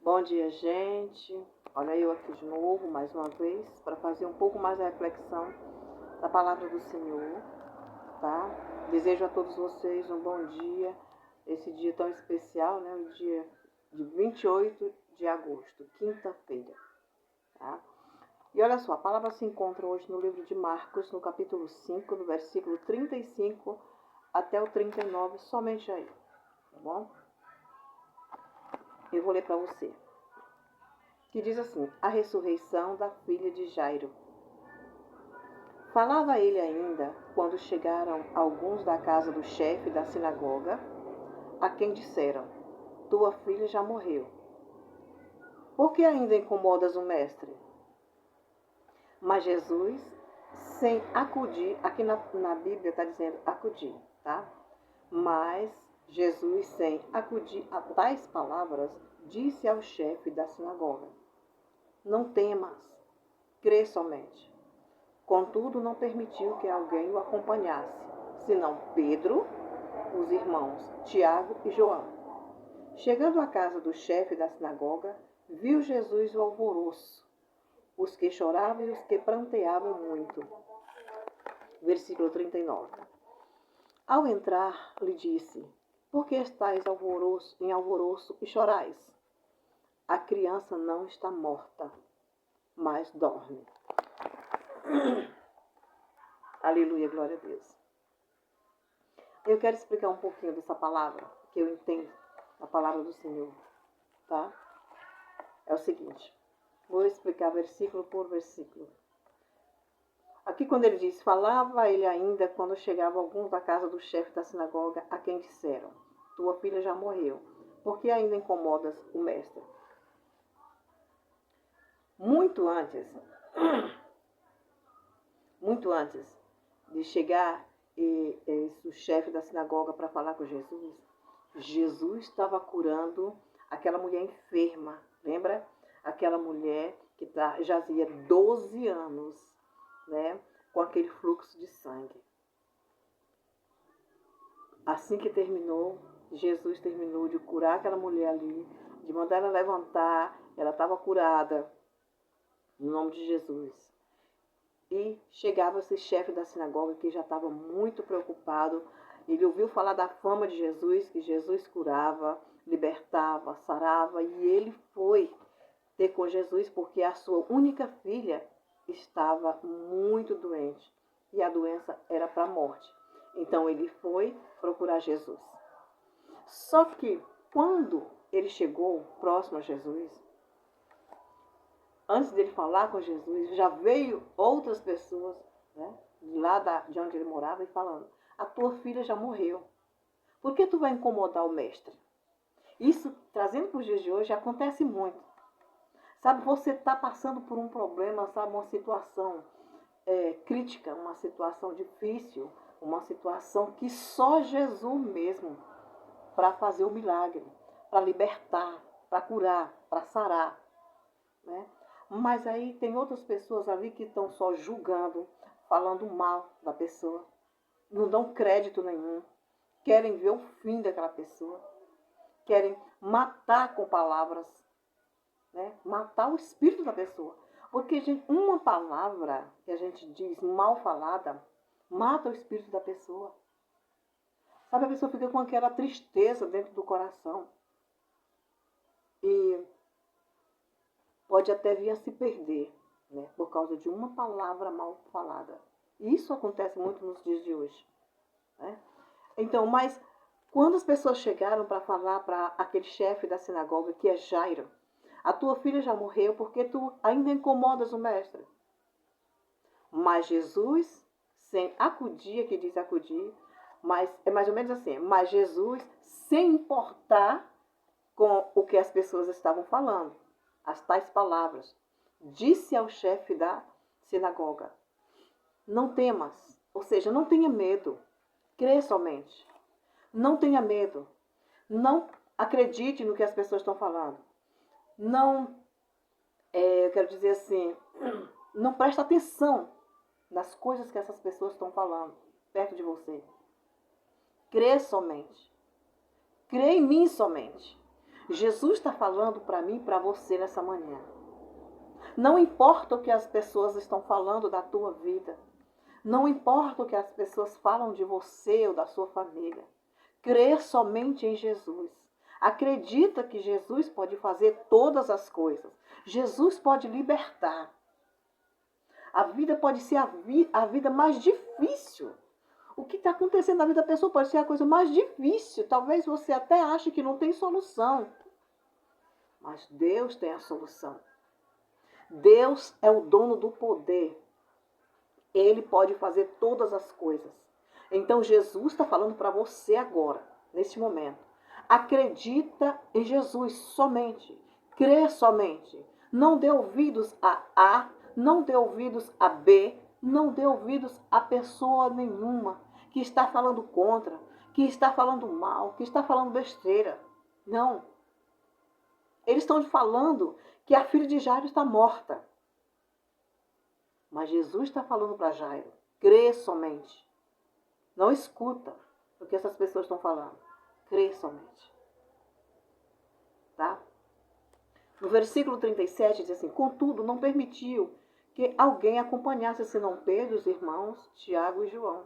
Bom dia, gente. Olha eu aqui de novo, mais uma vez, para fazer um pouco mais a reflexão da palavra do Senhor, tá? Desejo a todos vocês um bom dia, esse dia tão especial, né? O dia de 28 de agosto, quinta-feira, tá? E olha só, a palavra se encontra hoje no livro de Marcos, no capítulo 5, do versículo 35 até o 39, somente aí, tá bom? Eu vou ler para você. Que diz assim: a ressurreição da filha de Jairo. Falava ele ainda quando chegaram alguns da casa do chefe da sinagoga, a quem disseram: tua filha já morreu. Por que ainda incomodas o mestre? Mas Jesus, sem acudir, aqui na Bíblia está dizendo acudir, tá? Mas Jesus, sem acudir a tais palavras, disse ao chefe da sinagoga: não temas, crê somente. Contudo, não permitiu que alguém o acompanhasse, senão Pedro, os irmãos Tiago e João. Chegando à casa do chefe da sinagoga, viu Jesus o alvoroço, os que choravam e os que pranteavam muito. Versículo 39. Ao entrar, lhe disse: por que estáis em alvoroço e chorais? A criança não está morta, mas dorme. Aleluia, glória a Deus. Eu quero explicar um pouquinho dessa palavra, que eu entendo, a palavra do Senhor, tá? É o seguinte, vou explicar versículo por versículo. Aqui quando ele diz, falava ele ainda quando chegava alguns da casa do chefe da sinagoga, a quem disseram: tua filha já morreu, por que ainda incomodas o mestre? Muito antes de chegar o chefe da sinagoga para falar com Jesus, Jesus estava curando aquela mulher enferma, lembra? Aquela mulher que jazia 12 anos, né, com aquele fluxo de sangue. Assim que terminou, Jesus terminou de curar aquela mulher ali, de mandar ela levantar, ela estava curada, no nome de Jesus. E chegava esse chefe da sinagoga que já estava muito preocupado. Ele ouviu falar da fama de Jesus, que Jesus curava, libertava, sarava. E ele foi ter com Jesus porque a sua única filha estava muito doente. E a doença era para a morte. Então ele foi procurar Jesus. Só que quando ele chegou próximo a Jesus, antes dele falar com Jesus, já veio outras pessoas, né, de onde ele morava e falando: a tua filha já morreu. Por que tu vai incomodar o mestre? Isso, trazendo para os dias de hoje, acontece muito. Sabe, você está passando por um problema, sabe, uma situação crítica, uma situação difícil, uma situação que só Jesus mesmo para fazer o milagre, para libertar, para curar, para sarar, né? Mas aí tem outras pessoas ali que estão só julgando, falando mal da pessoa, não dão crédito nenhum, querem ver o fim daquela pessoa, querem matar com palavras, né? Matar o espírito da pessoa. Porque, gente, uma palavra que a gente diz mal falada, mata o espírito da pessoa. Sabe, a pessoa fica com aquela tristeza dentro do coração. E pode até vir a se perder, né, por causa de uma palavra mal falada. E isso acontece muito nos dias de hoje, né? Então, mas quando as pessoas chegaram para falar para aquele chefe da sinagoga, que é Jairo: a tua filha já morreu, porque tu ainda incomodas o mestre? Mas Jesus, sem acudir, que diz acudir, mas é mais ou menos assim, mas Jesus, sem importar com o que as pessoas estavam falando, as tais palavras, disse ao chefe da sinagoga: não temas, ou seja, não tenha medo, crê somente. Não tenha medo, não acredite no que as pessoas estão falando. Não, eu quero dizer assim, não preste atenção nas coisas que essas pessoas estão falando perto de você. Crê somente. Crê em mim somente. Jesus está falando para mim e para você nessa manhã. Não importa o que as pessoas estão falando da tua vida. Não importa o que as pessoas falam de você ou da sua família. Crê somente em Jesus. Acredita que Jesus pode fazer todas as coisas. Jesus pode libertar. A vida pode ser a vida mais difícil. O que está acontecendo na vida da pessoa pode ser a coisa mais difícil. Talvez você até ache que não tem solução. Mas Deus tem a solução. Deus é o dono do poder. Ele pode fazer todas as coisas. Então Jesus está falando para você agora, neste momento. Acredita em Jesus somente. Crê somente. Não dê ouvidos a A, não dê ouvidos a B, não dê ouvidos a pessoa nenhuma que está falando contra, que está falando mal, que está falando besteira. Não. Eles estão falando que a filha de Jairo está morta. Mas Jesus está falando para Jairo, crê somente. Não escuta o que essas pessoas estão falando. Crê somente. Tá? No versículo 37 diz assim, contudo, não permitiu que alguém acompanhasse senão Pedro, os irmãos, Tiago e João.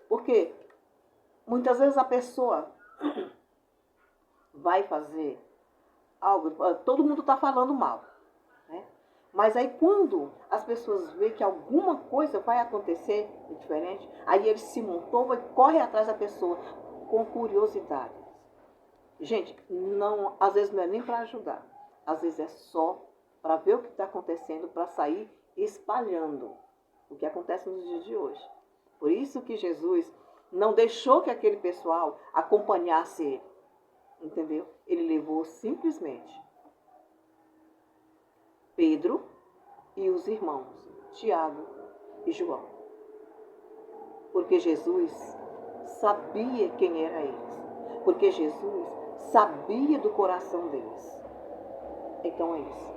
Porque muitas vezes a pessoa vai fazer algo, todo mundo está falando mal, né? Mas aí quando as pessoas veem que alguma coisa vai acontecer diferente, aí eles se montam e correm atrás da pessoa com curiosidade. Gente, não, às vezes não é nem para ajudar, às vezes é só para ver o que está acontecendo, para sair espalhando o que acontece nos dias de hoje. Por isso que Jesus não deixou que aquele pessoal acompanhasse ele, entendeu? Ele levou simplesmente Pedro e os irmãos, Tiago e João. Porque Jesus sabia quem era eles. Porque Jesus sabia do coração deles. Então é isso.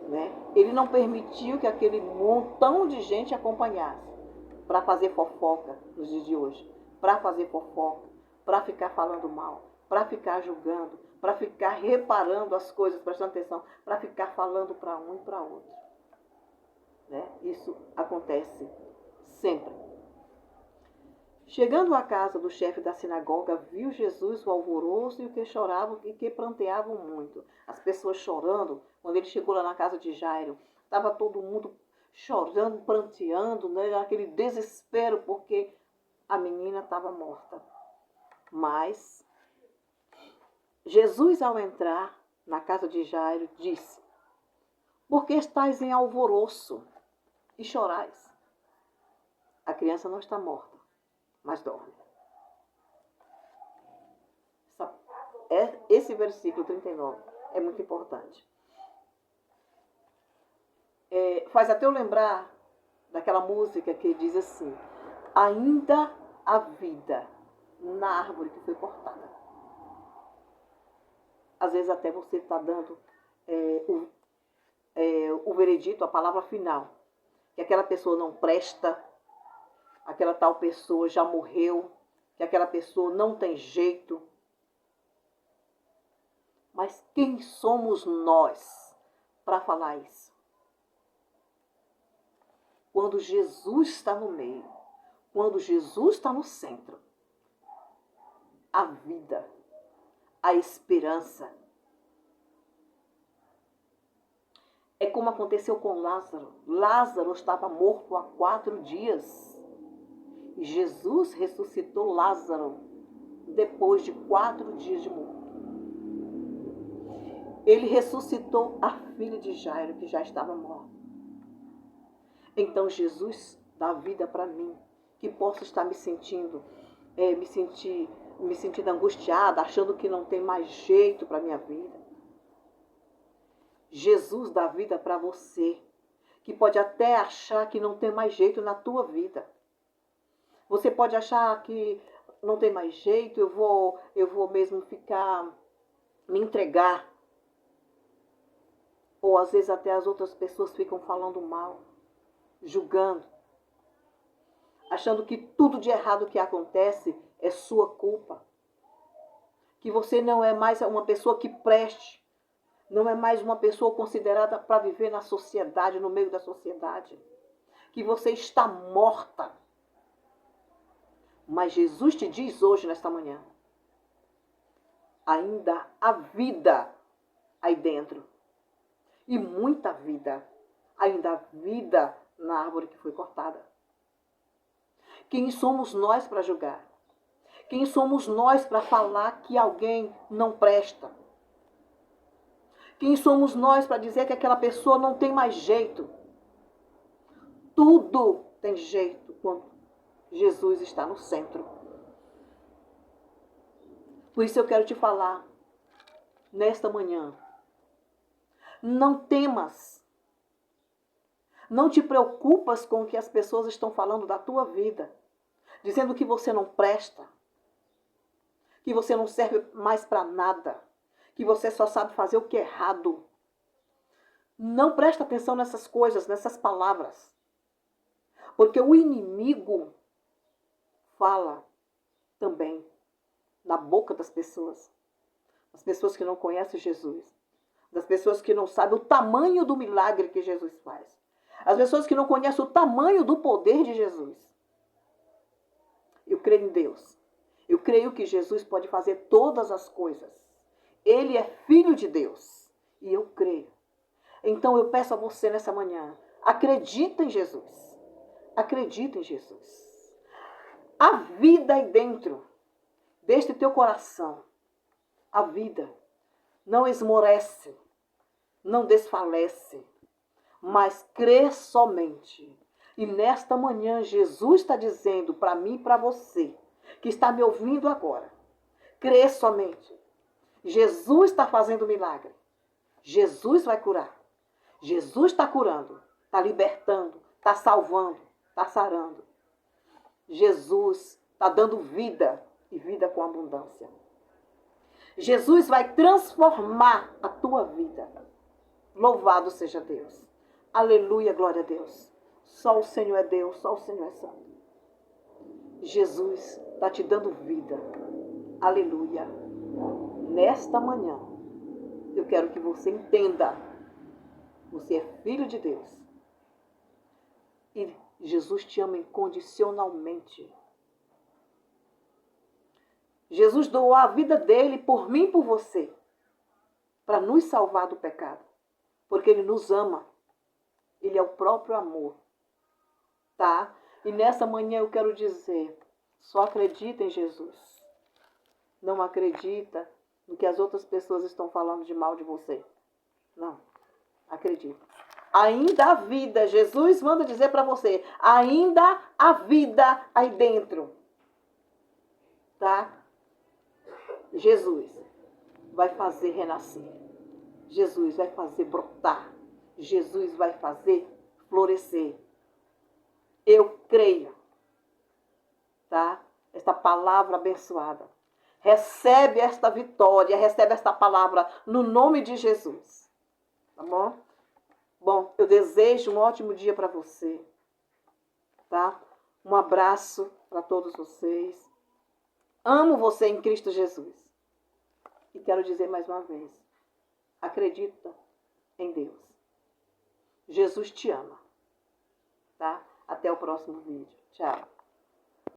Né? Ele não permitiu que aquele montão de gente acompanhasse para fazer fofoca nos dias de hoje. Para fazer fofoca, para ficar falando mal, para ficar julgando, para ficar reparando as coisas, prestando atenção, para ficar falando para um e para outro. Né? Isso acontece sempre. Chegando à casa do chefe da sinagoga, viu Jesus o alvoroço e o que choravam e que pranteavam muito. As pessoas chorando, quando ele chegou lá na casa de Jairo, estava todo mundo chorando, pranteando, né? Aquele desespero, porque a menina estava morta. Mas Jesus, ao entrar na casa de Jairo, disse, por que estáis em alvoroço e chorais? A criança não está morta, mas dorme. Esse versículo 39 é muito importante. Faz até eu lembrar daquela música que diz assim, ainda há vida na árvore que foi cortada. Às vezes até você está dando o veredito, a palavra final, que aquela pessoa não presta, aquela tal pessoa já morreu, que aquela pessoa não tem jeito. Mas quem somos nós para falar isso? Quando Jesus está no meio, quando Jesus está no centro, a vida, a esperança. É como aconteceu com Lázaro. Lázaro estava morto há 4 dias. E Jesus ressuscitou Lázaro depois de 4 dias de morto. Ele ressuscitou a filha de Jairo, que já estava morta. Então Jesus dá vida para mim, que posso estar me sentindo angustiada, achando que não tem mais jeito para a minha vida. Jesus dá vida para você, que pode até achar que não tem mais jeito na tua vida. Você pode achar que não tem mais jeito, eu vou mesmo me entregar. Ou às vezes até as outras pessoas ficam falando mal, julgando, achando que tudo de errado que acontece é sua culpa. que você não é mais uma pessoa que preste, não é mais uma pessoa considerada para viver na sociedade, no meio da sociedade, que você está morta. Mas Jesus te diz hoje, nesta manhã, ainda há vida aí dentro. E muita vida. Ainda há vida na árvore que foi cortada. Quem somos nós para julgar? Quem somos nós para falar que alguém não presta? Quem somos nós para dizer que aquela pessoa não tem mais jeito? Tudo tem jeito quando Jesus está no centro. Por isso eu quero te falar, nesta manhã, não temas. Não te preocupas com o que as pessoas estão falando da tua vida, dizendo que você não presta, que você não serve mais para nada, que você só sabe fazer o que é errado. Não presta atenção nessas coisas, nessas palavras. Porque o inimigo fala também na boca das pessoas. As pessoas que não conhecem Jesus. Das pessoas que não sabem o tamanho do milagre que Jesus faz. As pessoas que não conhecem o tamanho do poder de Jesus. Eu creio em Deus. Eu creio que Jesus pode fazer todas as coisas. Ele é filho de Deus. E eu creio. Então eu peço a você nessa manhã, acredita em Jesus. Acredita em Jesus. A vida aí dentro deste teu coração, a vida não esmorece, não desfalece, mas crê somente. E nesta manhã Jesus está dizendo para mim e para você, que está me ouvindo agora, crê somente. Jesus está fazendo milagre. Jesus vai curar. Jesus está curando, está libertando, está salvando, está sarando. Jesus está dando vida e vida com abundância. Jesus vai transformar a tua vida. Louvado seja Deus. Aleluia, glória a Deus. Só o Senhor é Deus, só o Senhor é santo. Jesus está te dando vida. Aleluia. Nesta manhã, eu quero que você entenda. Você é filho de Deus. E Jesus te ama incondicionalmente. Jesus doou a vida dele por mim e por você. Para nos salvar do pecado. Porque ele nos ama. Ele é o próprio amor. Tá? E nessa manhã eu quero dizer, só acredita em Jesus. Não acredita no que as outras pessoas estão falando de mal de você. Não. Acredita. Ainda há vida. Jesus manda dizer para você, ainda há vida aí dentro. Tá? Jesus vai fazer renascer. Jesus vai fazer brotar. Jesus vai fazer florescer. Eu creio. Tá? Esta palavra abençoada. Recebe esta vitória, recebe esta palavra no nome de Jesus. Tá bom? Bom, eu desejo um ótimo dia para você. Tá? Um abraço para todos vocês. Amo você em Cristo Jesus. E quero dizer mais uma vez, acredita em Deus. Jesus te ama. Tá? Até o próximo vídeo. Tchau.